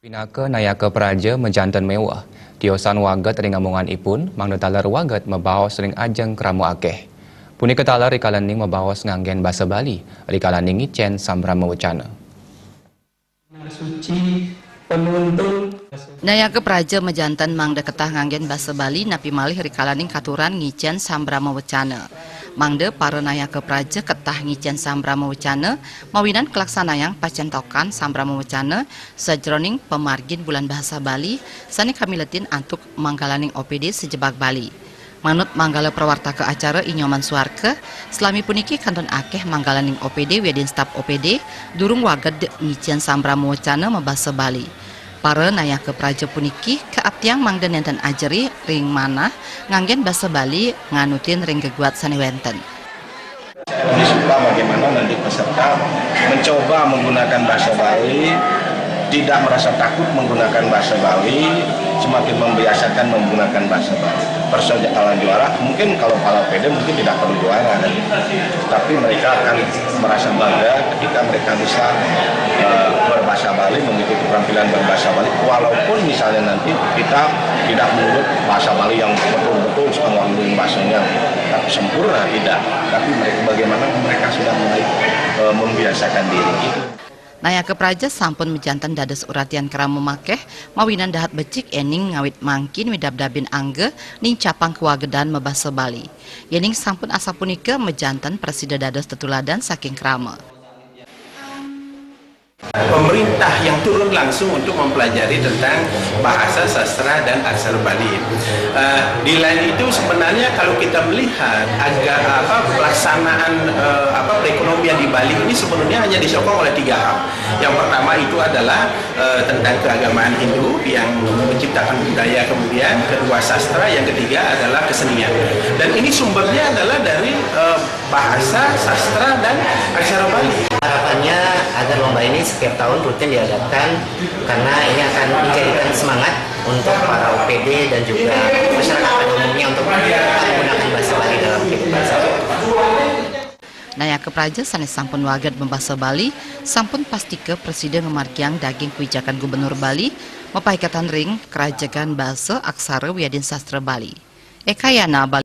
Pinaka nayaka peraja mejantan mewah. Tiosan wagat ring amongan ipun, mangda talar wagat membawas ring ajang keramu akeh. Punika talar rikalaning membawas nganggen bahasa Bali, rikalaning icen sambrama wacana. Nayaka peraja mejantan mangda ketah nganggen bahasa Bali napi malih rikalaning katuran ngicen sambrama wacana. Mangda para nayaka peraja ketah ngicen sambrama wacana mawinan kelaksanayang pacentokan sambrama wacana sajroning pemargin bulan bahasa Bali sani kamiletin antuk manggalaning OPD sejebak Bali. Manut manggala perwarta ke acara inyoman suarke, selami puniki kanton akeh manggalaning OPD wedin staf OPD durung waged ngicen sambrama wacana mebahasa Bali. Para nayaka peraja puniki keaptiang mangda nenten ajeri ring mana nganggen bahasa Bali nganutin ring geguat saniwenten. Disuka bagaimana nanti peserta mencoba menggunakan bahasa Bali, tidak merasa takut menggunakan bahasa Bali, semakin membiasakan menggunakan bahasa Bali. Persoalan juara, mungkin kalau para PD mungkin tidak perlu juara, tapi mereka akan merasa bangga ketika mereka bisa berbahasa Bali, mengikuti penampilan berbahasa Bali, walaupun misalnya nanti kita tidak menurut bahasa Bali yang betul-betul setengah bahasanya sempurna, tidak, tapi bagaimana mereka sudah mulai membiasakan diri itu. Nayaka peraja sampun mejantan dados uratian keramu makeh mawinan dahat becik ening ngawit mangkin widab-dabin angge ning capang kewagedan mebahasa Bali. Yening sampun asa punika mejantan presida dados tetuladan saking krama. Pemerintah yang turun langsung untuk mempelajari tentang bahasa, sastra, dan aksara Bali. Di lain itu sebenarnya kalau kita melihat agak pelaksanaan perekonomian di Bali ini sebenarnya hanya disokong oleh 3 hal. Yang pertama itu adalah tentang keagamaan Hindu yang menciptakan budaya, kemudian kedua sastra, yang ketiga adalah kesenian. Dan ini sumbernya adalah dari bahasa, sastra, dan aksara Bali. Harapannya agar lomba ini setiap tahun rutin diadakan karena ini akan menjadikan semangat untuk para OPD dan juga masyarakat pada umumnya untuk menggunakan bahasa Bali dalam kehidupan sehari-hari. Nayaka peraja sanes sampun wagat membahasa Bali, sampun pastike presiden ngemargiang daging kebijakan gubernur Bali, mepaikatan ring kerajaan bahasa aksara wiadin sastra Bali. Ekayana Bali.